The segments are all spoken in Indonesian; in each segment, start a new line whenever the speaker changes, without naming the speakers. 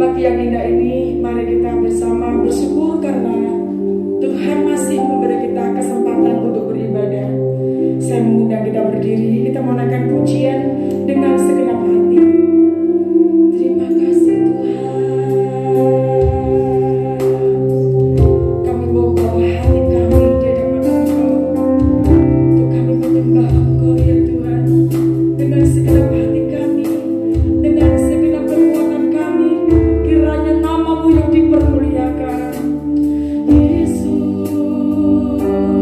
pagi yang indah ini, mari kita bersama bersyukur karena Tuhan masih memberi kita kesempatan untuk beribadah. Saya mengundang kita berdiri, kita mau naikkan pujian dengan segenap hati. Terima kasih Tuhan. Kami mau bawa hati kami di hadapan Engkau. Untuk kami menyembah Engkau ya Tuhan. Dengan segenap hati kami, dengan segenap kekuatan kami, kiranya nama-Mu yang dipermuliakan. Yesus Tuhan.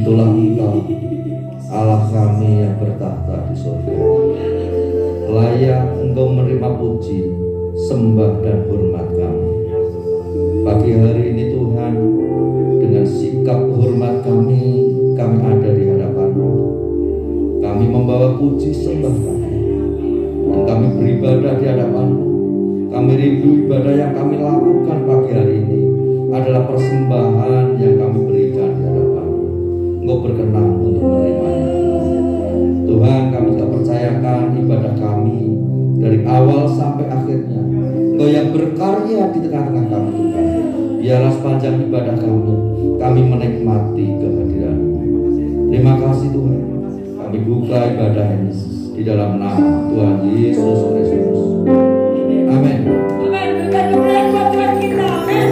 Itulah Engkau, Allah kami yang bertahta di surga. Layak Engkau menerima puji, sembah dan hormat kami. Pagi hari ini Tuhan, dengan sikap hormat kami ada di hadapan-Mu. Kami membawa puji sembah kami, dan kami beribadah di hadapan-Mu. Kami rindu ibadah yang kami lakukan pagi hari ini adalah persembahan yang kami berikan di hadapan-Mu. Engkau berkenan untuk menerimanya. Tuhan, kami telah percayakan ibadah kami dari awal sampai akhirnya. Engkau yang berkarya di tengah-tengah kami, Tuhan. Biarlah sepanjang ibadah kami menikmati kehadiran-Mu. Terima kasih Tuhan. Kami buka ibadah ini di dalam nama Tuhan Yesus Kristus. Amin.
Amin. Berikan kemuliaan buat Tuhan kita. Amin.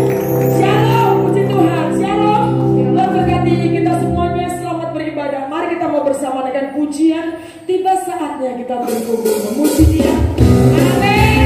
Shalom, puji Tuhan. Shalom. Tuhan berkati kita semuanya. Selamat beribadah. Mari kita mau bersama dengan pujian. Tiba saatnya kita berkumpul memuji Dia. Amin.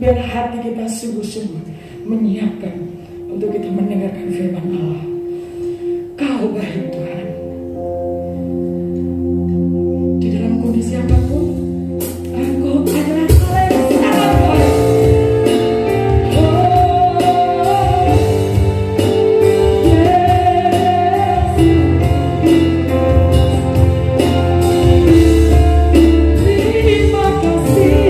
Biar hati kita sungguh-sungguh menyiapkan untuk kita mendengarkan firman Allah. Kau baik Tuhan. Di dalam kondisi apapun, Engkau adalah Allah yang sangat baik.
Terima kasih.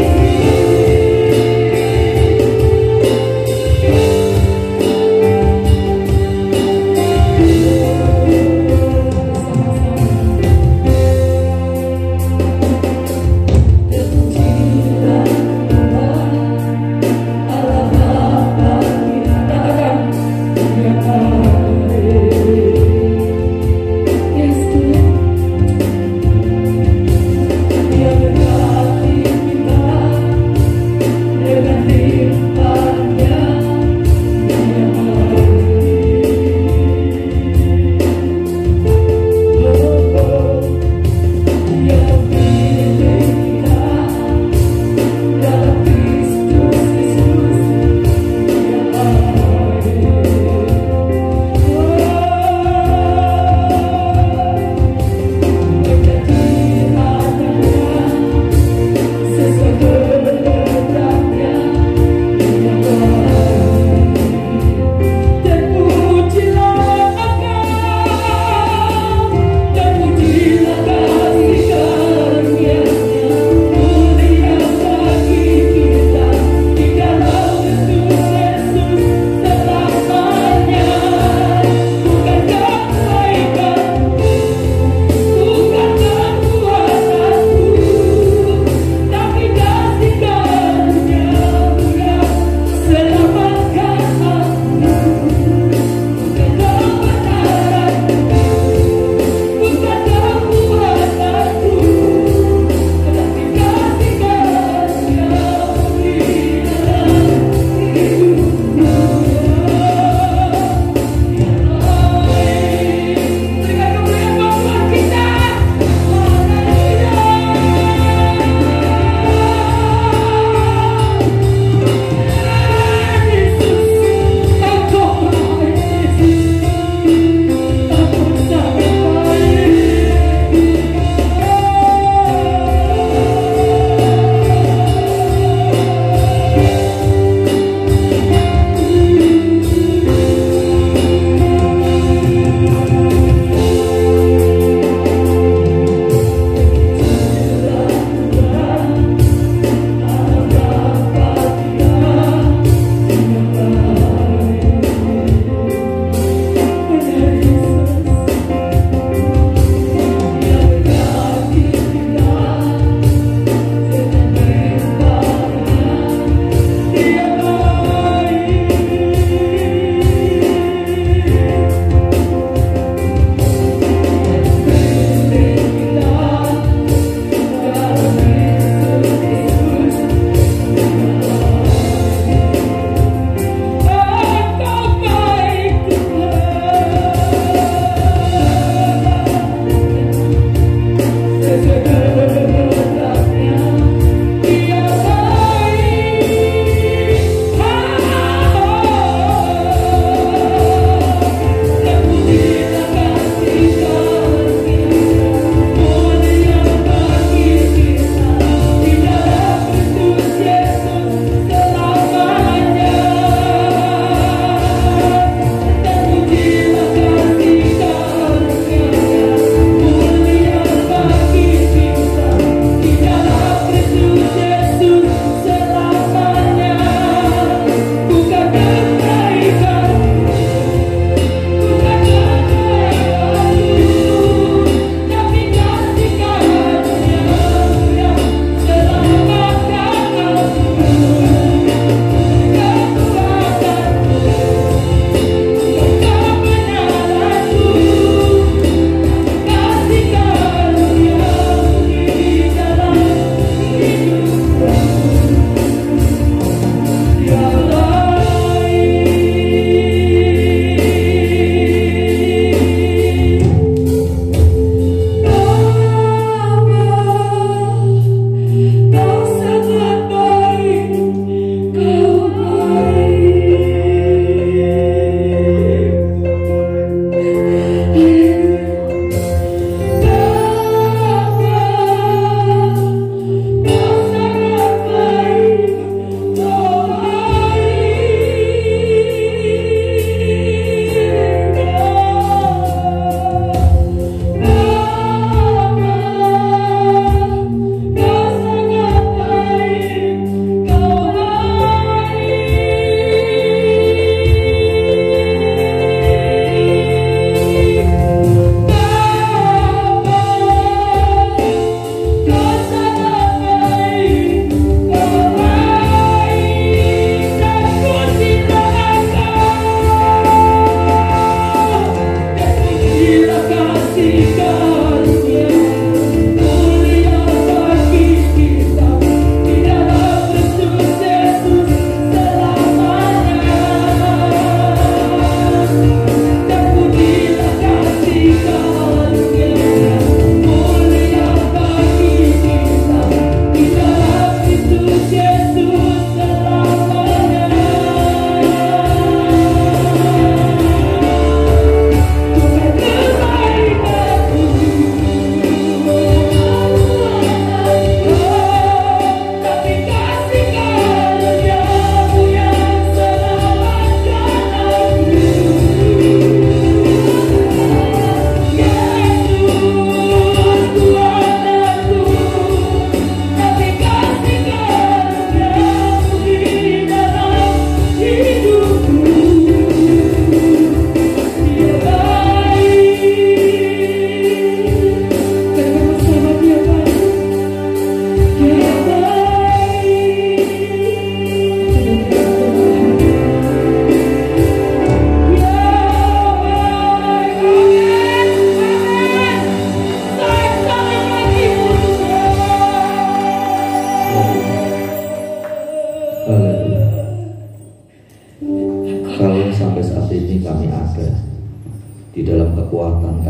di dalam kekuatan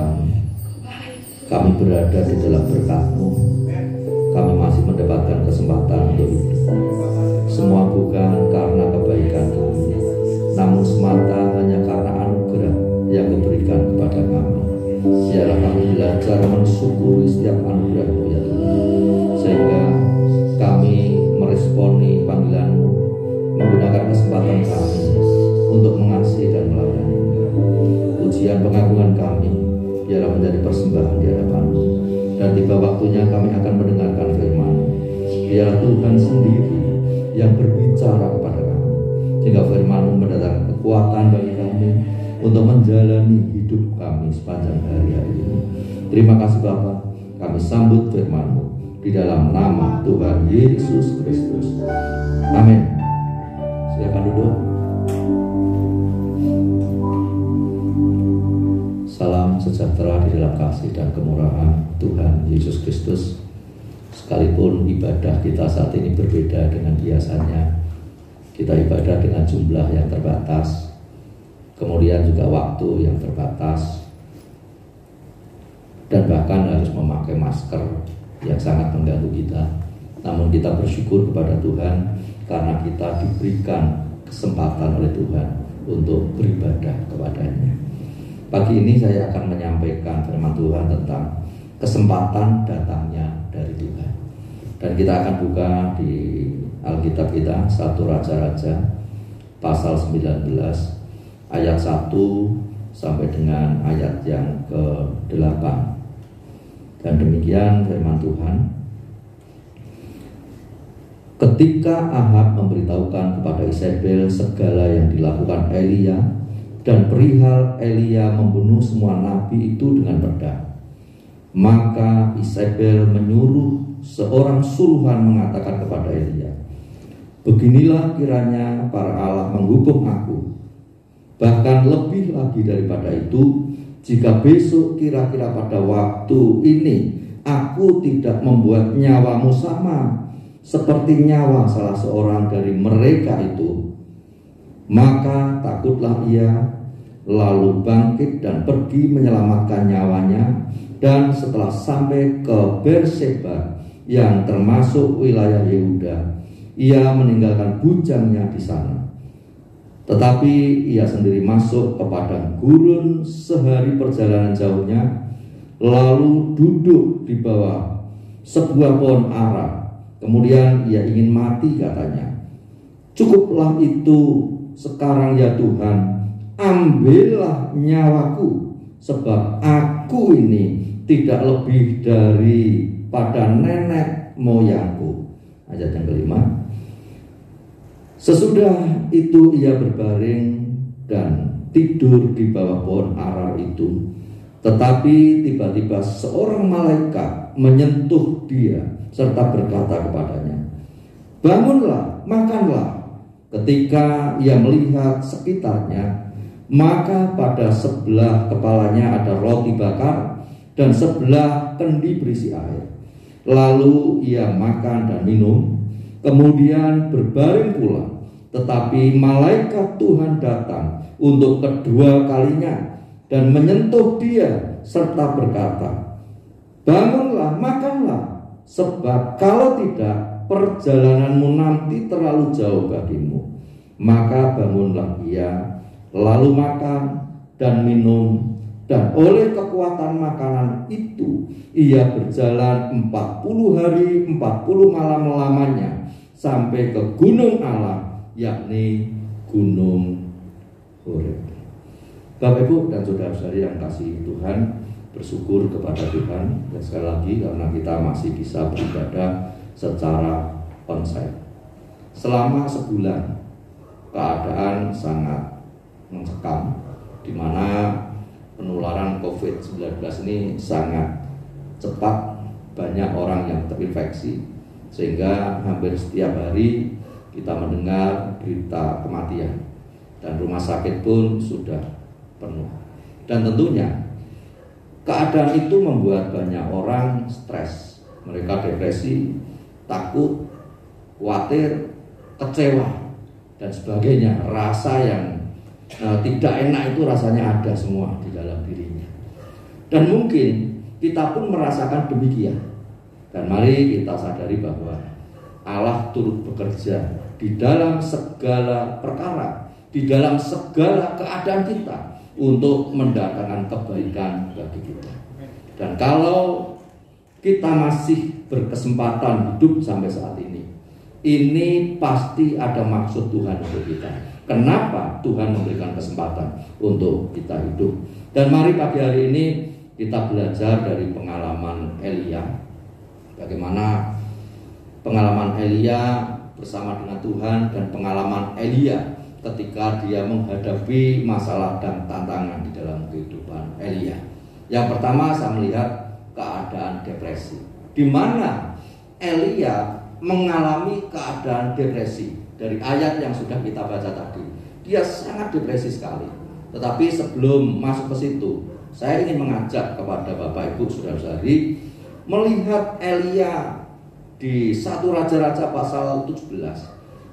kami berada di dalam berkat-Mu. Kami masih mendapatkan kesempatan untuk hidup. Semua bukan karena kebaikan kami, namun semata hanya karena anugerah yang Kau-berikan kepada kami. Biarlah kami belajar mensyukuri setiap anugerah-Mu ya Tuhan, sehingga kami meresponi panggilan-Mu, menggunakan kesempatan kami untuk mengasihi dan melayani. Pujian pengagungan kami biarlah menjadi persembahan di hadapan-Mu, dan tiba waktunya kami akan mendengarkan firman-Mu. Biarlah Tuhan sendiri yang berbicara kepada kami, sehingga firman-Mu mendatangkan kekuatan bagi kami untuk menjalani hidup kami sepanjang hari-hari ini. Terima kasih Bapa, kami sambut firman-Mu di dalam nama Tuhan Yesus Kristus. Amin. Silakan duduk. Salam sejahtera di dalam kasih dan kemurahan Tuhan Yesus Kristus. Sekalipun ibadah kita saat ini berbeda dengan biasanya, kita ibadah dengan jumlah yang terbatas, kemudian juga waktu yang terbatas, dan bahkan harus memakai masker yang sangat mengganggu kita. Namun kita bersyukur kepada Tuhan karena kita diberikan kesempatan oleh Tuhan untuk beribadah kepadanya. Pagi ini saya akan menyampaikan firman Tuhan tentang kesempatan datangnya dari Tuhan. Dan kita akan buka di Alkitab kita 1 Raja-Raja pasal 19 ayat 1 sampai dengan ayat yang ke-8. Dan demikian firman Tuhan. Ketika Ahab memberitahukan kepada Isabel segala yang dilakukan Elia dan perihal Elia membunuh semua nabi itu dengan pedang, maka Isabel menyuruh seorang suruhan mengatakan kepada Elia, "Beginilah kiranya para Allah menghukum aku, bahkan lebih lagi daripada itu, jika besok kira-kira pada waktu ini aku tidak membuat nyawamu sama seperti nyawa salah seorang dari mereka itu." Maka takutlah ia, lalu bangkit dan pergi menyelamatkan nyawanya. Dan setelah sampai ke Berseba yang termasuk wilayah Yehuda, ia meninggalkan bujangnya di sana. Tetapi ia sendiri masuk ke padang gurun sehari perjalanan jauhnya, lalu duduk di bawah sebuah pohon ara. Kemudian ia ingin mati, katanya. "Cukuplah itu sekarang ya Tuhan, ambillah nyawaku, sebab aku ini tidak lebih daripada nenek moyangku." Ayat yang kelima. Sesudah itu ia berbaring dan tidur di bawah pohon ara itu. Tetapi tiba-tiba seorang malaikat menyentuh dia serta berkata kepadanya, "Bangunlah, makanlah." Ketika ia melihat sekitarnya, maka pada sebelah kepalanya ada roti bakar dan sebelah kendi berisi air. Lalu ia makan dan minum, kemudian berbaring pula. Tetapi malaikat Tuhan datang untuk kedua kalinya dan menyentuh dia serta berkata, "Bangunlah, makanlah, sebab kalau tidak perjalananmu nanti terlalu jauh bagimu." Maka bangunlah ia, lalu makan dan minum, dan oleh kekuatan makanan itu ia berjalan 40 hari 40 malam lamanya sampai ke gunung Allah, yakni Gunung Horeb. Bapak Ibu dan saudara-saudari yang kasih Tuhan, bersyukur kepada Tuhan dan sekali lagi karena kita masih bisa beribadah secara onsite. Selama sebulan keadaan sangat mencekam, di mana penularan COVID-19 ini sangat cepat, banyak orang yang terinfeksi, sehingga hampir setiap hari kita mendengar berita kematian, dan rumah sakit pun sudah penuh. Dan tentunya keadaan itu membuat banyak orang stres, mereka depresi, takut, khawatir, kecewa, dan sebagainya. Rasa yang tidak enak itu rasanya ada semua di dalam dirinya. Dan mungkin kita pun merasakan demikian. Dan mari kita sadari bahwa Allah turut bekerja di dalam segala perkara, di dalam segala keadaan kita untuk mendatangkan kebaikan bagi kita. Dan kalau kita masih berkesempatan hidup sampai saat ini pasti ada maksud Tuhan untuk kita. Kenapa Tuhan memberikan kesempatan untuk kita hidup? Dan mari pagi hari ini kita belajar dari pengalaman Elia. Bagaimana pengalaman Elia bersama dengan Tuhan dan pengalaman Elia ketika dia menghadapi masalah dan tantangan di dalam kehidupan Elia. Yang pertama saya melihat keadaan depresi, di mana Elia mengalami keadaan depresi. Dari ayat yang sudah kita baca tadi, dia sangat depresi sekali. Tetapi sebelum masuk ke situ, saya ingin mengajak kepada Bapak Ibu saudara-saudari melihat Elia di 1 Raja-Raja pasal 17.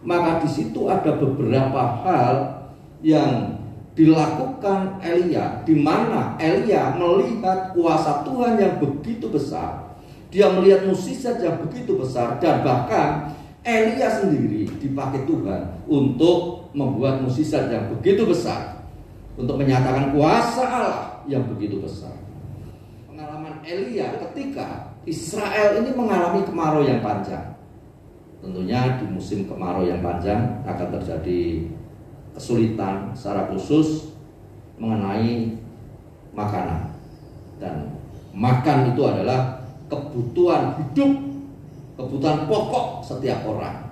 Maka di situ ada beberapa hal yang dilakukan Elia, di mana Elia melihat kuasa Tuhan yang begitu besar. Dia melihat mukjizat yang begitu besar, dan bahkan Elia sendiri dipakai Tuhan untuk membuat mukjizat yang begitu besar, untuk menyatakan kuasa Allah yang begitu besar. Pengalaman Elia ketika Israel ini mengalami kemarau yang panjang. Tentunya di musim kemarau yang panjang akan terjadi kesulitan secara khusus mengenai makanan. Dan makan itu adalah kebutuhan hidup, kebutuhan pokok setiap orang.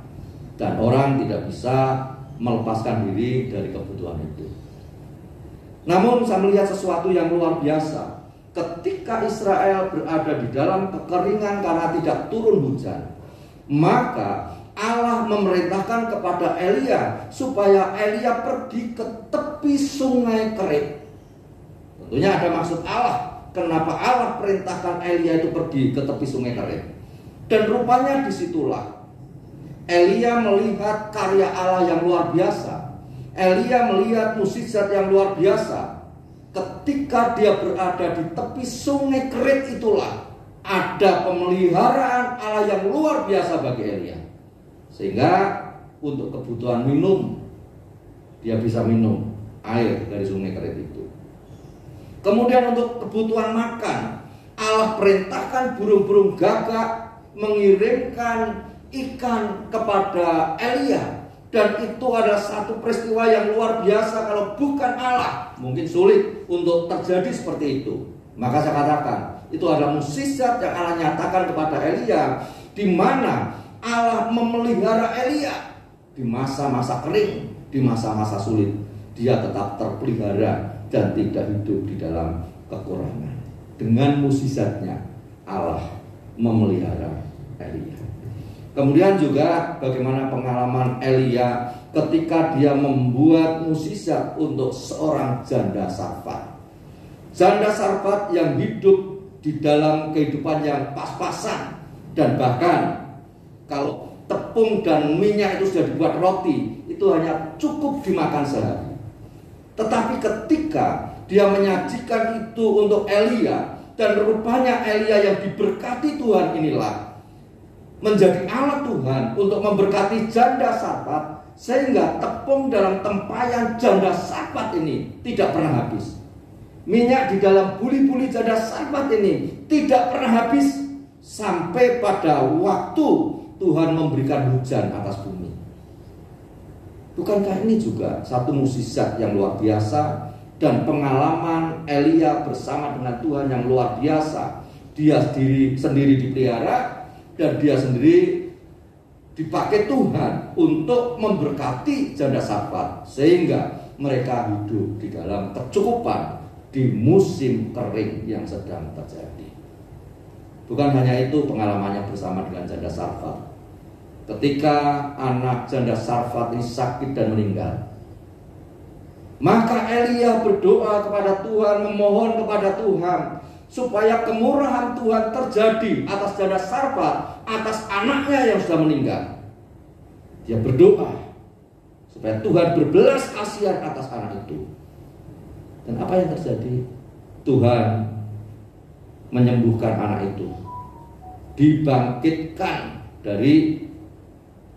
Dan orang tidak bisa melepaskan diri dari kebutuhan itu. Namun saya melihat sesuatu yang luar biasa. Ketika Israel berada di dalam kekeringan karena tidak turun hujan, maka Allah memerintahkan kepada Elia supaya Elia pergi ke tepi sungai Kerit. Tentunya ada maksud Allah. Kenapa Allah perintahkan Elia itu pergi ke tepi sungai Kerit? Dan rupanya disitulah Elia melihat karya Allah yang luar biasa. Elia melihat mukjizat yang luar biasa. Ketika dia berada di tepi sungai Kerit, itulah ada pemeliharaan Allah yang luar biasa bagi Elia. Sehingga untuk kebutuhan minum, dia bisa minum air dari sungai Kerit itu. Kemudian untuk kebutuhan makan, Allah perintahkan burung-burung gagak mengirimkan ikan kepada Elia. Dan itu adalah satu peristiwa yang luar biasa. Kalau bukan Allah, mungkin sulit untuk terjadi seperti itu. Maka saya katakan, itu adalah mukjizat yang Allah nyatakan kepada Elia, di mana Allah memelihara Elia di masa-masa kering, di masa-masa sulit. Dia tetap terpelihara dan tidak hidup di dalam kekurangan. Dengan mukjizatnya Allah memelihara Elia. Kemudian juga bagaimana pengalaman Elia ketika dia membuat mukjizat untuk seorang janda Sarfat. Janda Sarfat yang hidup di dalam kehidupan yang pas-pasan, dan bahkan kalau tepung dan minyak itu sudah dibuat roti, itu hanya cukup dimakan sehari. Tetapi ketika dia menyajikan itu untuk Elia, dan rupanya Elia yang diberkati Tuhan inilah menjadi alat Tuhan untuk memberkati janda Sarfat, sehingga tepung dalam tempayan janda Sarfat ini tidak pernah habis. Minyak di dalam buli-buli janda Sarfat ini tidak pernah habis sampai pada waktu Tuhan memberikan hujan atas bumi. Bukankah ini juga satu mukjizat yang luar biasa dan pengalaman Elia bersama dengan Tuhan yang luar biasa? Dia sendiri dipelihara, dan dia sendiri dipakai Tuhan untuk memberkati janda Sarfat, sehingga mereka hidup di dalam kecukupan di musim kering yang sedang terjadi. Bukan hanya itu pengalamannya bersama dengan janda Sarfat. Ketika anak janda Sarfat ini sakit dan meninggal, maka Elia berdoa kepada Tuhan, memohon kepada Tuhan supaya kemurahan Tuhan terjadi atas janda Sarfat, atas anaknya yang sudah meninggal. Dia berdoa supaya Tuhan berbelas kasihan atas anak itu. Dan apa yang terjadi? Tuhan menyembuhkan anak itu, dibangkitkan dari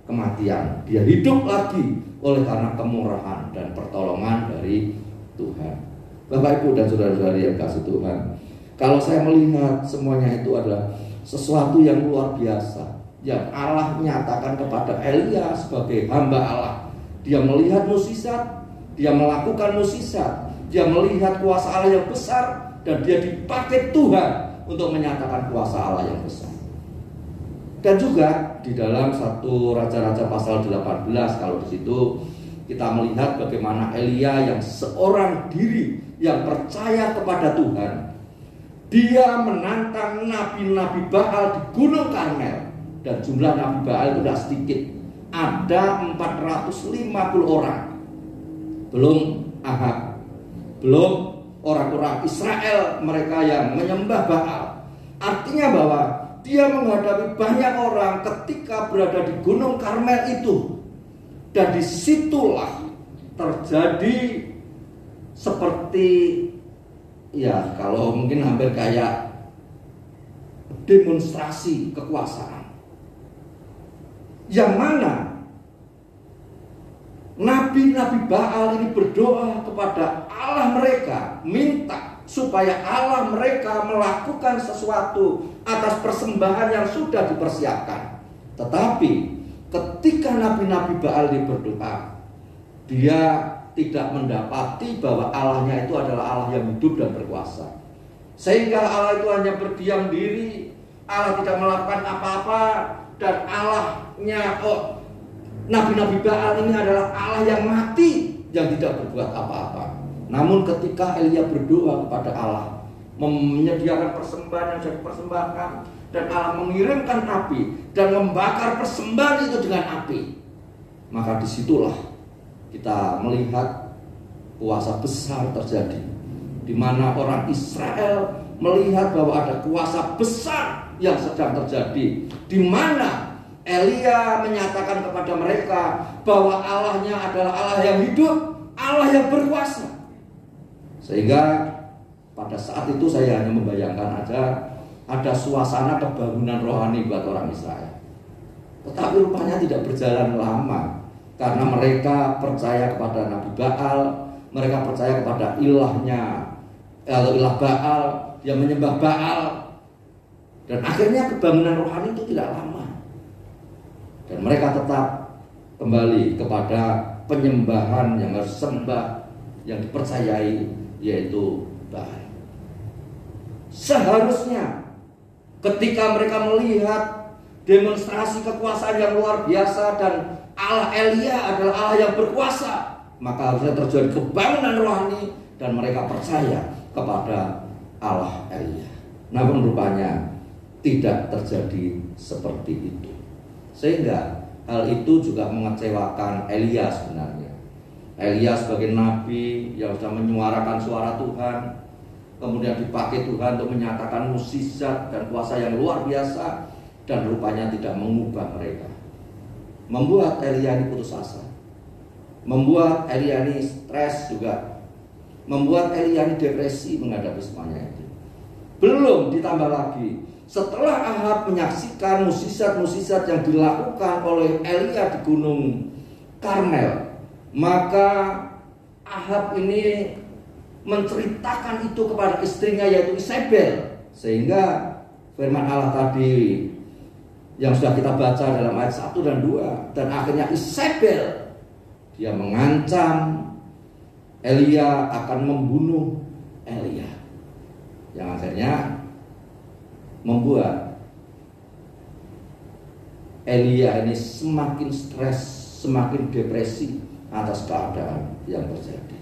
kematian. Dia hidup lagi oleh karena kemurahan dan pertolongan dari Tuhan. Bapak, Ibu, dan saudara-saudari yang kasih Tuhan, kalau saya melihat semuanya itu adalah sesuatu yang luar biasa yang Allah nyatakan kepada Elia sebagai hamba Allah. Dia melihat mukjizat, dia melakukan mukjizat, dia melihat kuasa Allah yang besar, dan dia dipakai Tuhan untuk menyatakan kuasa Allah yang besar. Dan juga di dalam 1 Raja-Raja pasal 18, kalau di situ kita melihat bagaimana Elia yang seorang diri yang percaya kepada Tuhan, dia menantang nabi-nabi Baal di Gunung Karmel. Dan jumlah nabi Baal itu tidak sedikit, ada 450 orang. Belum Ahab, belum orang-orang Israel mereka yang menyembah Baal. Artinya bahwa dia menghadapi banyak orang ketika berada di Gunung Karmel itu. Dan disitulah terjadi seperti, ya kalau mungkin hampir kayak demonstrasi kekuasaan, yang mana nabi-nabi Baal ini berdoa kepada Allah mereka, minta supaya Allah mereka melakukan sesuatu atas persembahan yang sudah dipersiapkan. Tetapi ketika nabi-nabi Baal ini berdoa, dia tidak mendapati bahwa Allahnya itu adalah Allah yang hidup dan berkuasa. Sehingga Allah itu hanya berdiam diri, Allah tidak melakukan apa-apa, dan Allahnya, nabi-nabi Baal ini adalah Allah yang mati, yang tidak berbuat apa-apa. Namun ketika Elia berdoa kepada Allah, menyediakan persembahan yang sudah dipersembahkan, dan Allah mengirimkan api dan membakar persembahan itu dengan api, maka disitulah kita melihat kuasa besar terjadi, di mana orang Israel melihat bahwa ada kuasa besar yang sedang terjadi, di mana Elia menyatakan kepada mereka bahwa Allahnya adalah Allah yang hidup, Allah yang berkuasa. Sehingga pada saat itu saya hanya membayangkan ada suasana kebangunan rohani buat orang Israel. Tetapi rupanya tidak berjalan lama, karena mereka percaya kepada Nabi Baal, mereka percaya kepada ilahnya atau ilah Baal, yang menyembah Baal. Dan akhirnya kebangunan rohani itu tidak lama, dan mereka tetap kembali kepada penyembahan yang harus sembah, yang dipercayai, yaitu Baal. Seharusnya ketika mereka melihat demonstrasi kekuasaan yang luar biasa dan Allah Elia adalah Allah yang berkuasa, maka harusnya terjadi kebangunan rohani dan mereka percaya kepada Allah Elia. Namun rupanya tidak terjadi seperti itu. Sehingga hal itu juga mengecewakan Elia sebenarnya. Elia sebagai nabi yang sudah menyuarakan suara Tuhan, kemudian dipakai Tuhan untuk menyatakan mukjizat dan kuasa yang luar biasa, dan rupanya tidak mengubah mereka. Membuat Elia ini putus asa, membuat Elia ini stres juga, membuat Elia ini depresi menghadapi semuanya itu. Belum ditambah lagi, setelah Ahab menyaksikan mukjizat-mukjizat yang dilakukan oleh Elia di Gunung Karmel, maka Ahab ini menceritakan itu kepada istrinya, yaitu Isabel. Sehingga firman Allah tadi yang sudah kita baca dalam ayat 1 dan 2, dan akhirnya Isabel, dia mengancam Elia akan membunuh Elia, yang akhirnya membuat Elia ini semakin stres, semakin depresi atas keadaan yang terjadi.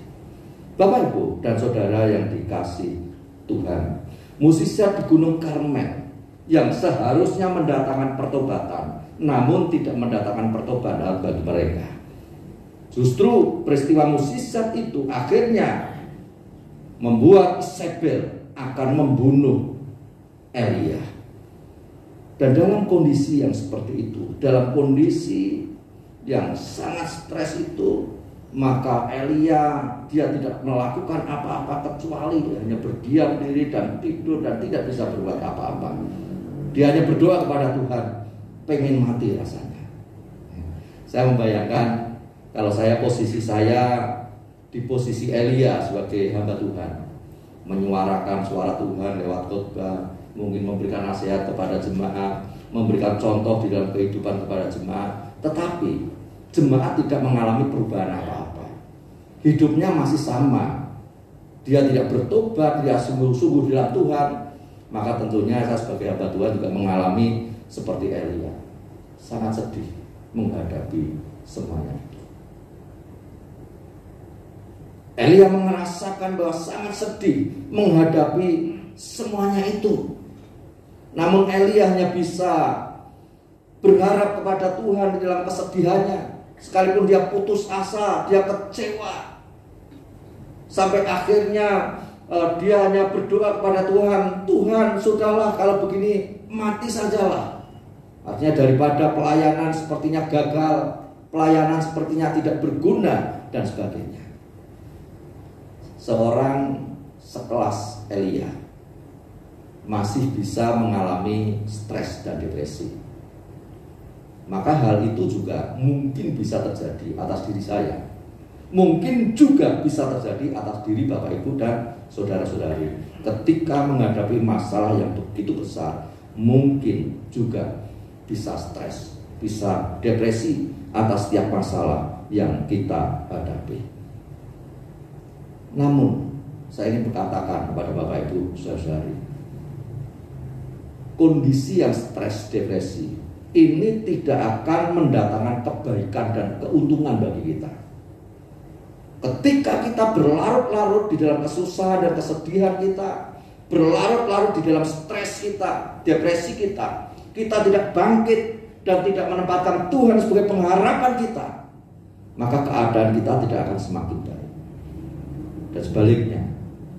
Bapak, Ibu, dan saudara yang dikasih Tuhan, mukjizat di Gunung Karmel yang seharusnya mendatangkan pertobatan, namun tidak mendatangkan pertobatan bagi mereka. Justru peristiwa mukjizat itu akhirnya membuat Isabel akan membunuh Elia. Dan dalam kondisi yang seperti itu, dalam kondisi yang sangat stres itu, maka Elia dia tidak melakukan apa-apa kecuali hanya berdiam diri dan tidur dan tidak bisa berbuat apa-apa. Dia hanya berdoa kepada Tuhan, pengen mati rasanya. Saya membayangkan kalau posisi saya di posisi Elia sebagai hamba Tuhan, menyuarakan suara Tuhan lewat khotbah, mungkin memberikan nasihat kepada jemaat, memberikan contoh di dalam kehidupan kepada jemaat, tetapi jemaat tidak mengalami perubahan apa-apa. Hidupnya masih sama. Dia tidak bertobat, dia sungguh-sungguh di dalam Tuhan. Maka tentunya saya sebagai hamba Tuhan juga mengalami seperti Elia. Sangat sedih menghadapi semuanya itu. Elia merasakan bahwa sangat sedih menghadapi semuanya itu. Namun Elia hanya bisa berharap kepada Tuhan di dalam kesedihannya. Sekalipun dia putus asa, dia kecewa, sampai akhirnya dia hanya berdoa kepada Tuhan, Tuhan sudahlah kalau begini mati sajalah. Artinya daripada pelayanan sepertinya gagal, pelayanan sepertinya tidak berguna dan sebagainya. Seorang sekelas Elia masih bisa mengalami stres dan depresi. Maka hal itu juga mungkin bisa terjadi atas diri saya. Mungkin juga bisa terjadi atas diri Bapak Ibu dan saudara-saudari. Ketika menghadapi masalah yang begitu besar, mungkin juga bisa stres, bisa depresi atas setiap masalah yang kita hadapi. Namun, saya ingin berkatakan kepada Bapak Ibu saudara-saudari, kondisi yang stres depresi ini tidak akan mendatangkan kebaikan dan keuntungan bagi kita. Ketika kita berlarut-larut di dalam kesusahan dan kesedihan kita, berlarut-larut di dalam stres kita, depresi kita, kita tidak bangkit dan tidak menempatkan Tuhan sebagai pengharapan kita, maka keadaan kita tidak akan semakin baik. Dan sebaliknya,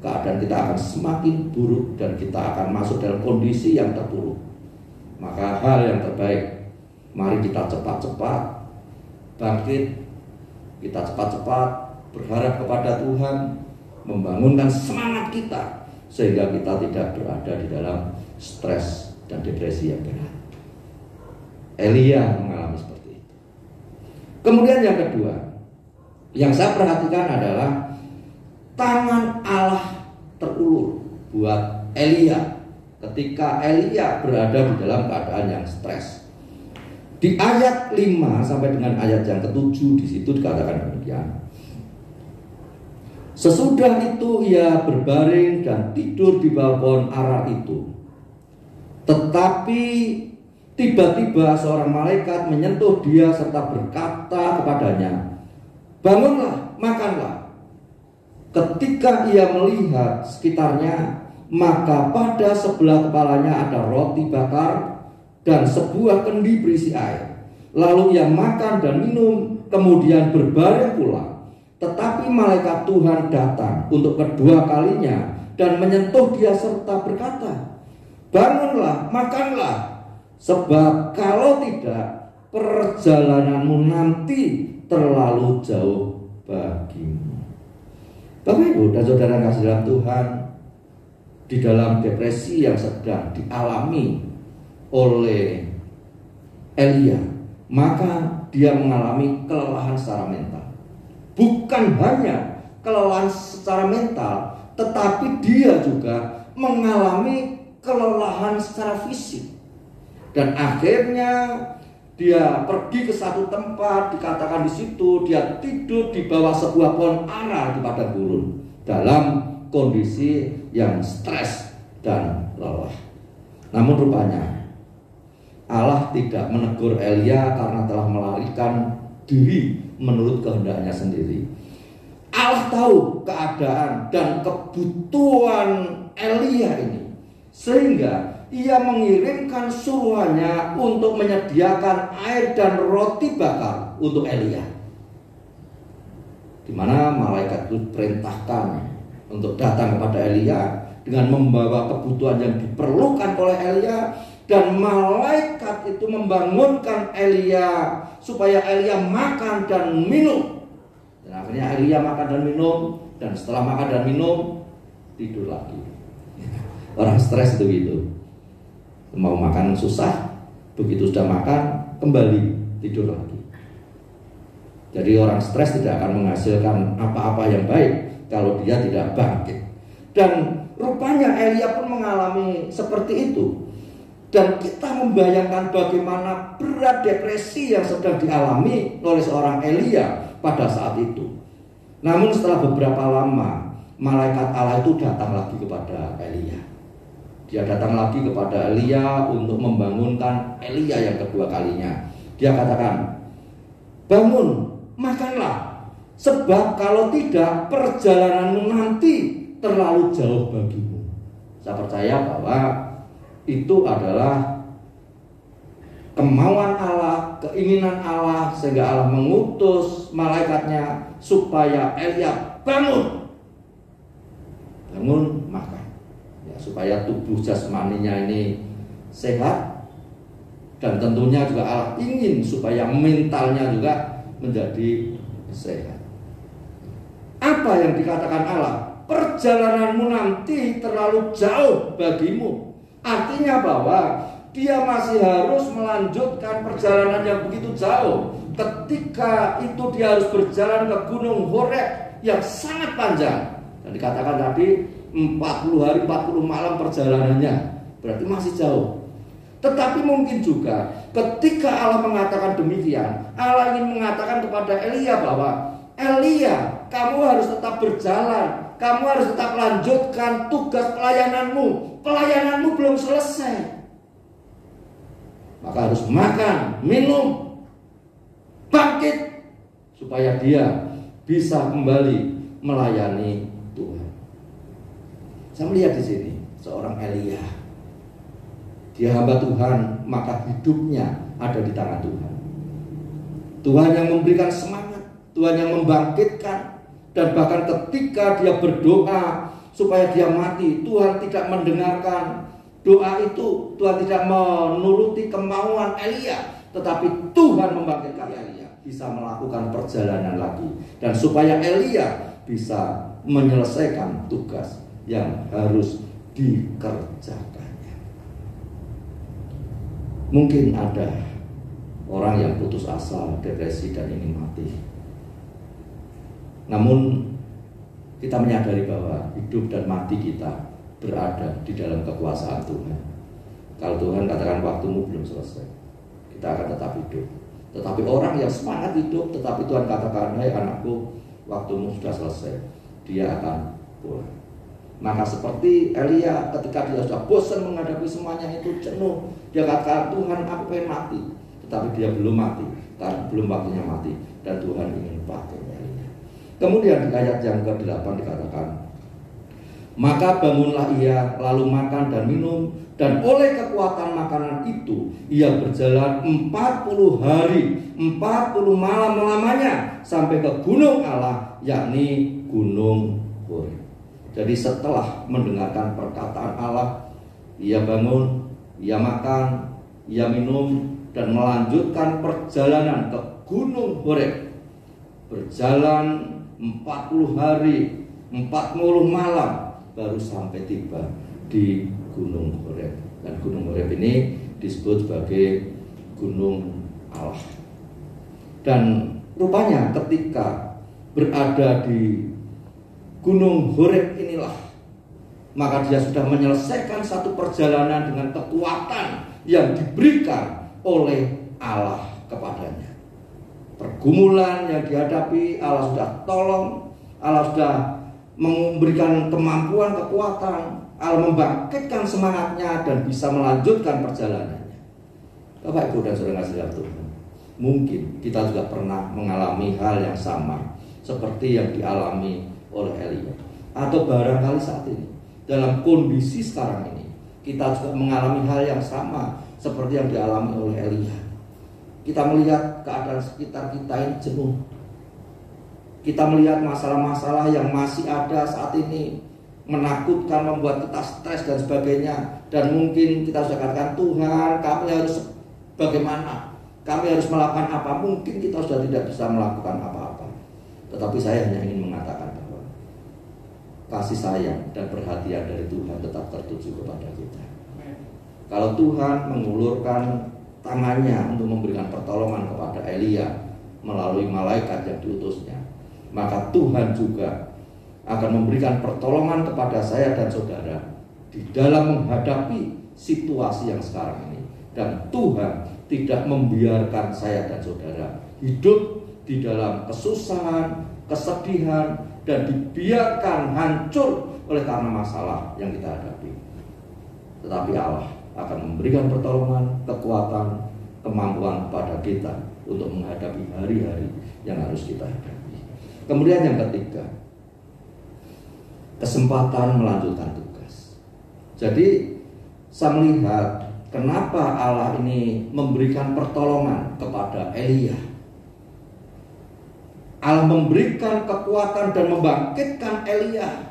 keadaan kita akan semakin buruk dan kita akan masuk dalam kondisi yang terpuruk. Maka hal yang terbaik, mari kita cepat-cepat bangkit, kita cepat-cepat berharap kepada Tuhan, membangunkan semangat kita sehingga kita tidak berada di dalam stres dan depresi yang berat. Elia mengalami seperti itu. Kemudian yang kedua, yang saya perhatikan adalah tangan Allah terulur buat Elia ketika Elia berada di dalam keadaan yang stres. Di ayat 5 sampai dengan ayat yang ke-7 di situ dikatakan demikian. Sesudah itu ia berbaring dan tidur di bawah pohon ara itu. Tetapi tiba-tiba seorang malaikat menyentuh dia serta berkata kepadanya, "Bangunlah, makanlah." Ketika ia melihat sekitarnya, maka pada sebelah kepalanya ada roti bakar dan sebuah kendi berisi air. Lalu ia makan dan minum, kemudian berbaring pula. Tetapi malaikat Tuhan datang untuk kedua kalinya dan menyentuh dia serta berkata, "Bangunlah, makanlah, sebab kalau tidak, perjalananmu nanti terlalu jauh bagimu." Bapak Ibu dan saudara yang kasih dalam Tuhan, di dalam depresi yang sedang dialami oleh Elia, maka dia mengalami kelelahan secara mental. Bukan hanya kelelahan secara mental, tetapi dia juga mengalami kelelahan secara fisik. Dan akhirnya dia pergi ke satu tempat, dikatakan di situ dia tidur di bawah sebuah pohon ara di padang gurun dalam kondisi yang stres dan lelah. Namun rupanya Allah tidak menegur Elia karena telah melarikan diri menurut kehendaknya sendiri. Allah tahu keadaan dan kebutuhan Elia ini, sehingga ia mengirimkan suruhannya untuk menyediakan air dan roti bakar untuk Elia. Di mana malaikat itu perintahkan untuk datang kepada Elia dengan membawa kebutuhan yang diperlukan oleh Elia, Dan malaikat itu membangunkan Elia supaya Elia makan dan minum. Dan akhirnya Elia makan dan minum, dan setelah makan dan minum tidur lagi. Orang stres itu gitu. Mau makan susah, begitu sudah makan kembali tidur lagi. Jadi orang stres tidak akan menghasilkan apa-apa yang baik kalau dia tidak bangkit. Dan rupanya Elia pun mengalami seperti itu. Dan kita membayangkan bagaimana berat depresi yang sedang dialami oleh seorang Elia pada saat itu. Namun setelah beberapa lama, malaikat Allah itu datang lagi kepada Elia. Dia datang lagi kepada Elia untuk membangunkan Elia yang kedua kalinya. Dia katakan, bangun, makanlah, sebab kalau tidak perjalananmu nanti terlalu jauh bagimu. Saya percaya bahwa itu adalah kemauan Allah, keinginan Allah, sehingga Allah mengutus malaikatnya supaya Elia bangun, makan, ya, supaya tubuh jasmaninya ini sehat. Dan tentunya juga Allah ingin supaya mentalnya juga menjadi sehat. Apa yang dikatakan Allah? Perjalananmu nanti terlalu jauh bagimu. Artinya bahwa dia masih harus melanjutkan perjalanan yang begitu jauh. Ketika itu dia harus berjalan ke Gunung Horeb yang sangat panjang. Dan dikatakan tadi 40 hari 40 malam perjalanannya. Berarti masih jauh. Tetapi mungkin juga ketika Allah mengatakan demikian, Allah ingin mengatakan kepada Elia bahwa Elia, kamu harus tetap berjalan, kamu harus tetap lanjutkan tugas pelayananmu. Pelayananmu belum selesai. Maka harus makan, minum, bangkit, supaya dia bisa kembali melayani Tuhan. Saya melihat di sini seorang Elia. Dia hamba Tuhan, maka hidupnya ada di tangan Tuhan. Tuhan yang memberikan semangat, Tuhan yang membangkitkan. Dan bahkan ketika dia berdoa supaya dia mati, Tuhan tidak mendengarkan doa itu. Tuhan tidak menuruti kemauan Elia, tetapi Tuhan membangkitkan Elia, bisa melakukan perjalanan lagi. Dan supaya Elia bisa menyelesaikan tugas yang harus dikerjakannya. Mungkin ada orang yang putus asa, depresi, dan ingin mati. Namun kita menyadari bahwa hidup dan mati kita berada di dalam kekuasaan Tuhan. Kalau Tuhan katakan waktumu belum selesai, kita akan tetap hidup. Tetapi orang yang semangat hidup, tetapi Tuhan katakan, hai anakku, waktumu sudah selesai, dia akan pulang. Maka seperti Elia ketika dia sudah bosan menghadapi semuanya itu, jenuh, dia katakan, Tuhan aku pengen mati. Tetapi dia belum mati, karena belum waktunya mati, dan Tuhan ingin pakai Elia. Kemudian di ayat yang ke-8 dikatakan, maka bangunlah ia, lalu makan dan minum, dan oleh kekuatan makanan itu ia berjalan 40 hari 40 malam lamanya sampai ke gunung Allah, yakni Gunung Horeb. Jadi setelah mendengarkan perkataan Allah, ia bangun, ia makan, ia minum, dan melanjutkan perjalanan ke Gunung Horeb. Berjalan 40 hari 40 malam baru sampai tiba di Gunung Horeb. Dan Gunung Horeb ini disebut sebagai Gunung Allah. Dan rupanya ketika berada di Gunung Horeb inilah, maka dia sudah menyelesaikan satu perjalanan dengan kekuatan yang diberikan oleh Allah kepadanya. Pergumulan yang dihadapi, Allah sudah tolong, Allah sudah memberikan kemampuan, kekuatan, Allah membangkitkan semangatnya dan bisa melanjutkan perjalanannya. Bapak Ibu dan Saudara sekalian Tuhan, mungkin kita juga pernah mengalami hal yang sama seperti yang dialami oleh Elia, atau barangkali saat ini dalam kondisi sekarang ini kita juga mengalami hal yang sama seperti yang dialami oleh Elia. Kita melihat keadaan sekitar kita ini jenuh. Kita melihat masalah-masalah yang masih ada saat ini, menakutkan, membuat kita stres dan sebagainya. Dan mungkin kita sudah katakan, Tuhan kami harus bagaimana, kami harus melakukan apa. Mungkin kita sudah tidak bisa melakukan apa-apa. Tetapi saya hanya ingin mengatakan bahwa kasih sayang dan perhatian dari Tuhan tetap tertuju kepada kita. Kalau Tuhan mengulurkan tangannya untuk memberikan pertolongan kepada Elia melalui malaikat yang diutusnya, maka Tuhan juga akan memberikan pertolongan kepada saya dan saudara di dalam menghadapi situasi yang sekarang ini. Dan Tuhan tidak membiarkan saya dan saudara hidup di dalam kesusahan, kesedihan, dan dibiarkan hancur oleh karena masalah yang kita hadapi. Tetapi Allah akan memberikan pertolongan, kekuatan, kemampuan kepada kita untuk menghadapi hari-hari yang harus kita hadapi. Kemudian yang ketiga, kesempatan melanjutkan tugas. Jadi saya melihat kenapa Allah ini memberikan pertolongan kepada Elia. Allah memberikan kekuatan dan membangkitkan Elia.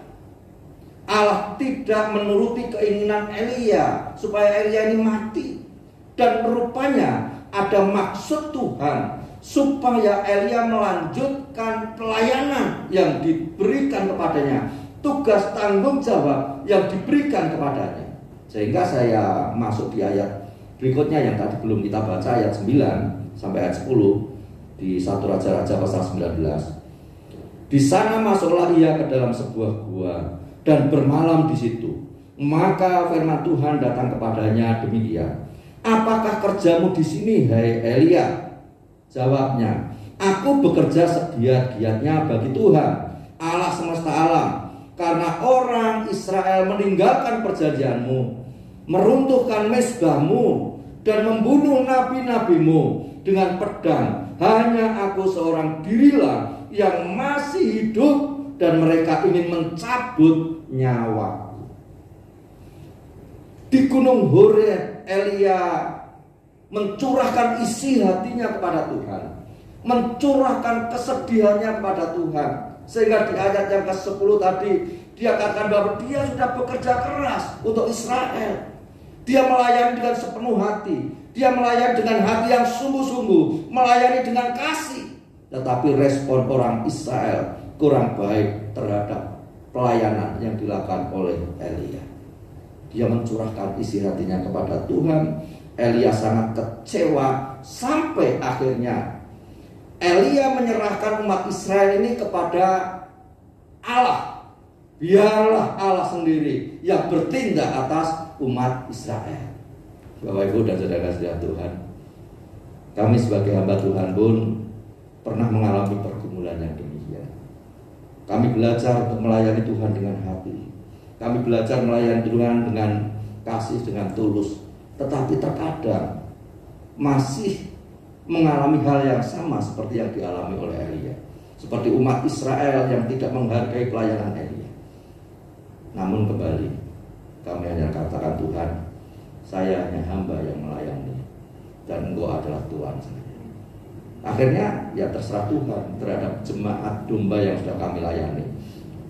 Allah tidak menuruti keinginan Elia supaya Elia ini mati. Dan rupanya ada maksud Tuhan supaya Elia melanjutkan pelayanan yang diberikan kepadanya, tugas tanggung jawab yang diberikan kepadanya. Sehingga saya masuk di ayat berikutnya yang tadi belum kita baca, ayat 9 sampai ayat 10 di 1 Raja-Raja pasal 19. Di sana masuklah ia ke dalam sebuah gua dan bermalam di situ. Maka firman Tuhan datang kepadanya demikian, apakah kerjamu di sini, hai Elia? Jawabnya, aku bekerja segiat-giatnya bagi Tuhan, Allah semesta alam, karena orang Israel meninggalkan perjanjianmu, meruntuhkan mezbahmu, dan membunuh nabi-nabimu dengan pedang. Hanya aku seorang dirilah yang masih hidup, dan mereka ingin mencabut nyawaku. Di Gunung Horeb, Elia mencurahkan isi hatinya kepada Tuhan, mencurahkan kesedihannya kepada Tuhan. Sehingga di ayat yang ke-10 tadi dia katakan bahwa dia sudah bekerja keras untuk Israel. Dia melayani dengan sepenuh hati, dia melayani dengan hati yang sungguh-sungguh, melayani dengan kasih. Tetapi respon orang Israel kurang baik terhadap pelayanan yang dilakukan oleh Elia. Dia mencurahkan isi hatinya kepada Tuhan. Elia sangat kecewa sampai akhirnya Elia menyerahkan umat Israel ini kepada Allah. Biarlah Allah sendiri yang bertindak atas umat Israel. Bapak Ibu dan saudara-saudara Tuhan, kami sebagai hamba Tuhan pun pernah mengalami pergumulan yang demikian. Kami belajar untuk melayani Tuhan dengan hati. Kami belajar melayani Tuhan dengan kasih, dengan tulus. Tetapi terkadang masih mengalami hal yang sama seperti yang dialami oleh Elia. Seperti umat Israel yang tidak menghargai pelayanan Elia. Namun kembali kami hanya katakan, Tuhan, saya hanya hamba yang melayani, dan Engkau adalah Tuhan saya. Akhirnya ya terserah Tuhan terhadap jemaat domba yang sudah kami layani.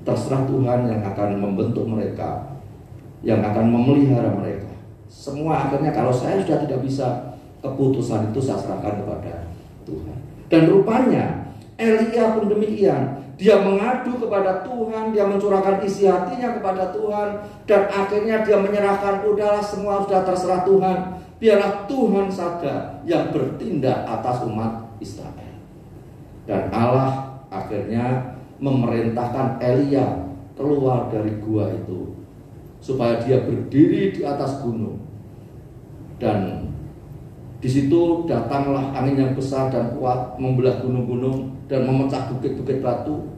Terserah Tuhan yang akan membentuk mereka, yang akan memelihara mereka. Semua akhirnya kalau saya sudah tidak bisa, keputusan itu saya serahkan kepada Tuhan. Dan rupanya Elia pun demikian. Dia mengadu kepada Tuhan, dia mencurahkan isi hatinya kepada Tuhan, dan akhirnya dia menyerahkan, udahlah semua sudah terserah Tuhan, biarlah Tuhan saja yang bertindak atas umat Israel. Dan Allah akhirnya memerintahkan Elia keluar dari gua itu supaya dia berdiri di atas gunung. Dan di situ datanglah angin yang besar dan kuat, membelah gunung-gunung dan memecah bukit-bukit batu.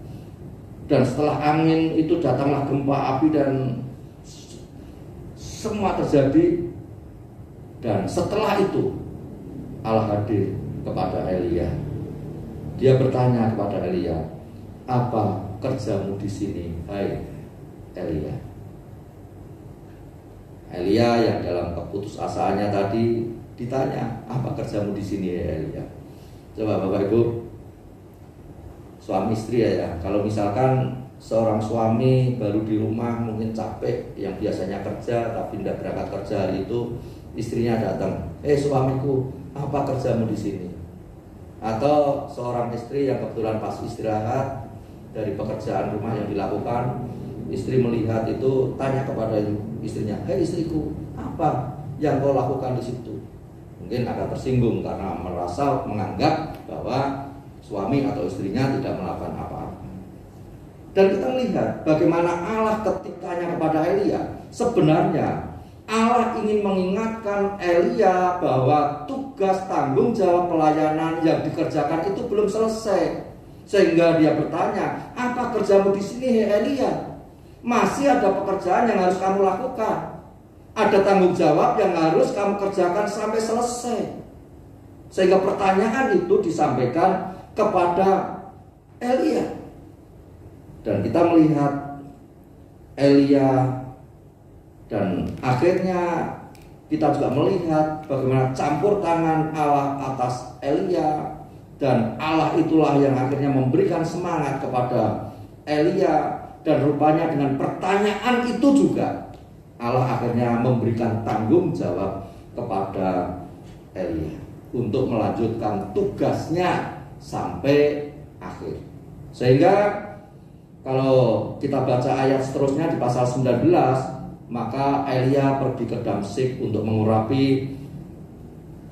Dan setelah angin itu datanglah gempa api dan semua terjadi. Dan setelah itu Allah hadir kepada Elia. Dia bertanya kepada Elia, apa kerjamu di sini, hai Elia? Elia yang dalam keputusasaannya tadi ditanya, apa kerjamu di sini, Elia? Coba Bapak Ibu, suami istri ya, kalau misalkan seorang suami baru di rumah mungkin capek, yang biasanya kerja tapi tidak berangkat kerja hari itu, istrinya datang, suamiku, apa kerjamu di sini? Atau seorang istri yang kebetulan pas istirahat dari pekerjaan rumah yang dilakukan, istri melihat itu tanya kepada istrinya, istriku, apa yang kau lakukan di situ? Mungkin agak tersinggung karena merasa menganggap bahwa suami atau istrinya tidak melakukan apa-apa. Dan kita melihat bagaimana Allah ketikanya kepada Elia. Sebenarnya Allah ingin mengingatkan Elia bahwa tugas tanggung jawab pelayanan yang dikerjakan itu belum selesai. Sehingga dia bertanya, apa kerjamu di sini, Elia? Masih ada pekerjaan yang harus kamu lakukan. Ada tanggung jawab yang harus kamu kerjakan sampai selesai. Sehingga pertanyaan itu disampaikan kepada Elia. Dan kita melihat Elia, dan akhirnya kita juga melihat bagaimana campur tangan Allah atas Elia. Dan Allah itulah yang akhirnya memberikan semangat kepada Elia. Dan rupanya dengan pertanyaan itu juga Allah akhirnya memberikan tanggung jawab kepada Elia untuk melanjutkan tugasnya sampai akhir. Sehingga kalau kita baca ayat seterusnya di pasal 19, maka Elia pergi ke Damsyik untuk mengurapi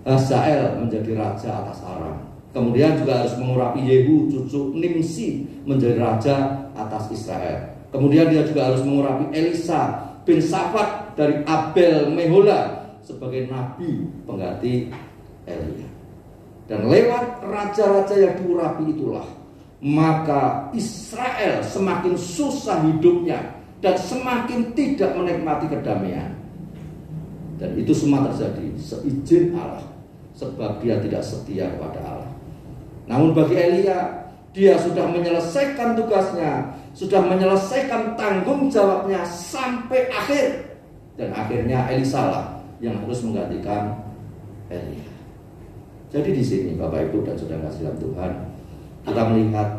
Hazael menjadi raja atas Aram. Kemudian juga harus mengurapi Yehu cucu Nimsi menjadi raja atas Israel. Kemudian dia juga harus mengurapi Elisa bin Safat dari Abel Mehola sebagai nabi pengganti Elia. Dan lewat raja-raja yang diurapi itulah, maka Israel semakin susah hidupnya dan semakin tidak menikmati kedamaian. Dan itu semua terjadi seizin Allah, sebab dia tidak setia kepada Allah. Namun bagi Elia, dia sudah menyelesaikan tugasnya, sudah menyelesaikan tanggung jawabnya sampai akhir. Dan akhirnya Elisa lah yang harus menggantikan Elia. Jadi di sini Bapak Ibu dan Saudara kasih dalam Tuhan, kita melihat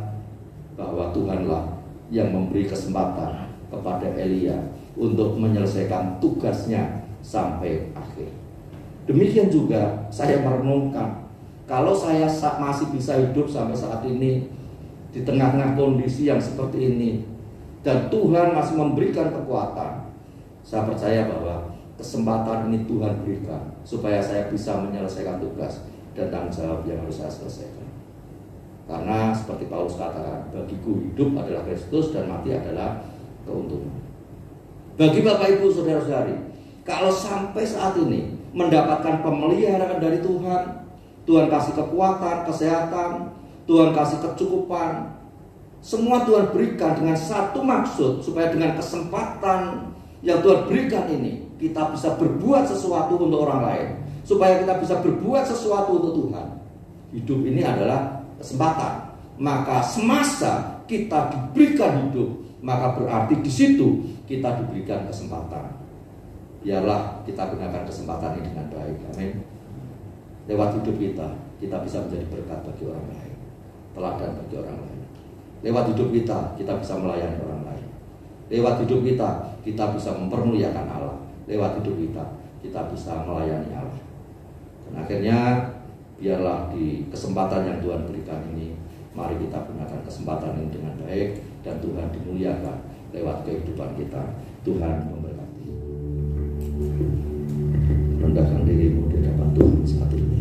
bahwa Tuhanlah yang memberi kesempatan kepada Elia untuk menyelesaikan tugasnya sampai akhir. Demikian juga saya merenungkan, kalau saya masih bisa hidup sampai saat ini di tengah-tengah kondisi yang seperti ini, dan Tuhan masih memberikan kekuatan, saya percaya bahwa kesempatan ini Tuhan berikan supaya saya bisa menyelesaikan tugas dan tanggung jawab yang harus saya selesaikan. Karena seperti Paulus katakan, bagiku hidup adalah Kristus dan mati adalah keuntungan. Bagi Bapak Ibu saudara-saudari, kalau sampai saat ini mendapatkan pemeliharaan dari Tuhan, Tuhan kasih kekuatan, kesehatan, Tuhan kasih kecukupan, semua Tuhan berikan dengan satu maksud, supaya dengan kesempatan yang Tuhan berikan ini, kita bisa berbuat sesuatu untuk orang lain, supaya kita bisa berbuat sesuatu untuk Tuhan. Hidup ini adalah kesempatan. Maka semasa kita diberikan hidup, maka berarti di situ kita diberikan kesempatan. Biarlah kita gunakan kesempatan ini dengan baik. Amin. Lewat hidup kita bisa menjadi berkat bagi orang lain, teladan bagi orang lain. Lewat hidup kita bisa melayani orang lain. Lewat hidup kita bisa mempermuliakan Allah. Lewat hidup kita bisa melayani Allah. Dan akhirnya biarlah di kesempatan yang Tuhan berikan ini, mari kita gunakan kesempatan ini dengan baik, dan Tuhan dimuliakan lewat kehidupan kita. Tuhan memberkati. Rendahkan dirimu di hadapan Tuhan saat ini.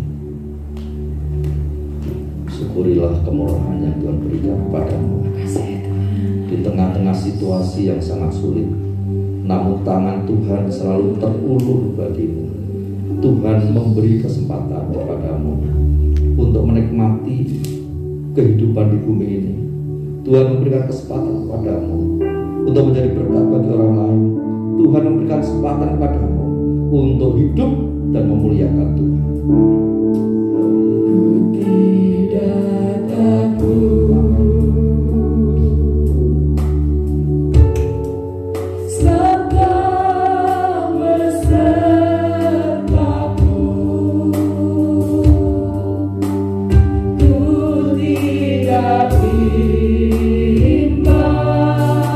Syukurilah kemurahan yang Tuhan berikan kepadamu. Di tengah-tengah situasi yang sangat sulit, namun tangan Tuhan selalu terulur bagimu. Tuhan memberi kesempatan kepadamu untuk menikmati kehidupan di bumi ini. Tuhan memberikan kesempatan kepadamu untuk menjadi berkat bagi orang lain. Tuhan memberikan kesempatan kepadamu untuk hidup dan memuliakan Tuhan.
Tidak takut.
Bimbang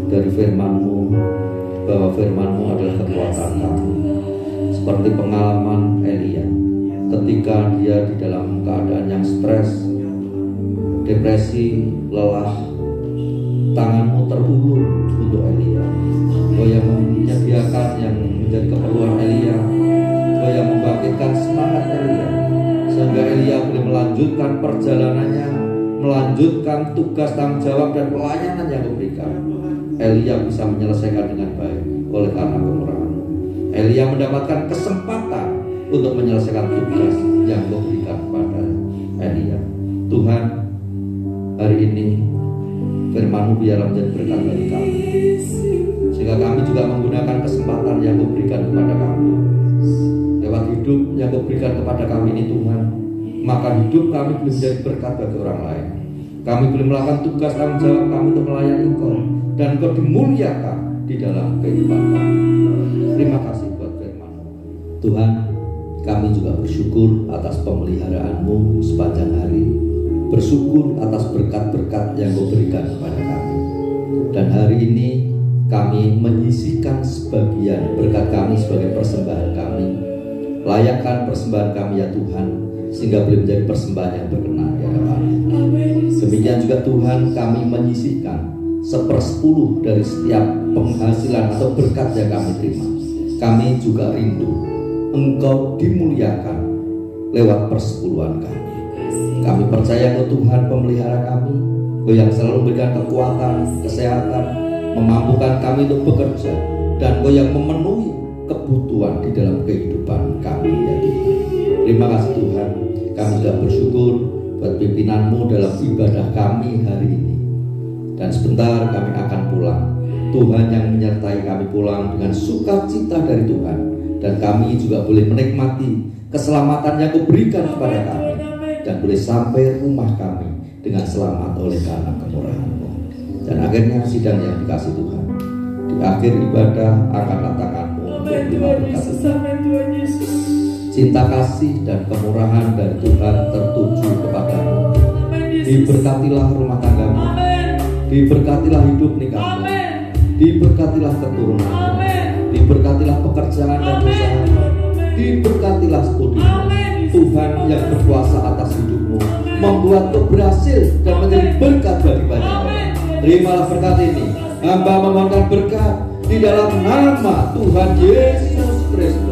dari firman-Mu, bahwa firman-Mu adalah kekuatan kami. Seperti pengalaman Elia ketika dia di dalam keadaan yang stres, depresi, lelah, tangan-Mu terulur untuk Elia. Kau yang menyediakan yang menjadi keperluan Elia, Kau yang membangkitkan semangat Elia, sehingga Elia boleh melanjutkan perjalanannya, melanjutkan tugas tanggung jawab dan pelayanan yang diberikan. Elia bisa menyelesaikan dengan baik oleh karena kemurahan-Mu. Elia mendapatkan kesempatan untuk menyelesaikan tugas yang Kau berikan kepada Elia. Tuhan, hari ini firman-Mu biarlah menjadi berkat bagi kami, sehingga kami juga menggunakan kesempatan yang Kau berikan kepada kami. Lewat hidup yang Kau berikan kepada kami ini Tuhan, maka hidup kami boleh menjadi berkat bagi orang lain. Kami boleh melakukan tugas tanggung jawab kami untuk melayani Engkau, dan Engkau dimuliakan di dalam kehidupan kami. Terima kasih buat firman-Mu. Tuhan, kami juga bersyukur atas pemeliharaan-Mu sepanjang hari, bersyukur atas berkat-berkat yang Kau berikan kepada kami. Dan hari ini kami menyisihkan sebagian berkat kami sebagai persembahan kami. Layakkan persembahan kami ya Tuhan, sehingga boleh menjadi persembahan yang berkenan di hadapan-Mu. Demikian juga Tuhan, kami menyisihkan 1/10 dari setiap penghasilan atau berkat yang kami terima. Kami juga rindu Engkau dimuliakan lewat persepuluhan kami. Kami percaya Engkau Tuhan pemelihara kami, Engkau yang selalu memberikan kekuatan, kesehatan, memampukan kami untuk bekerja, dan Engkau yang memenuhi kebutuhan di dalam kehidupan kami ya Tuhan. Terima kasih Tuhan. Kami juga bersyukur buat pimpinan-Mu dalam ibadah kami hari ini. Dan sebentar kami akan pulang. Tuhan yang menyertai kami pulang dengan sukacita dari Tuhan, dan kami juga boleh menikmati keselamatan yang Kau berikan kepada kami, dan boleh sampai rumah kami dengan selamat oleh karena kemurahan-Mu. Dan akhirnya sidang yang dikasih Tuhan, di akhir ibadah angkatlah tangan-Mu untuk menerima berkat. Cinta kasih dan kemurahan dari Tuhan tertuju kepadamu. Diberkatilah rumah tanggamu, diberkatilah hidup nikahmu, diberkatilah keturunanmu, diberkatilah pekerjaan dan usahamu, diberkatilah studimu. Tuhan yang berkuasa atas hidupmu, membuat kau berhasil dan menjadi berkat bagi banyak orang. Terimalah berkat ini. Hamba memohonkan berkat di dalam nama Tuhan Yesus Kristus.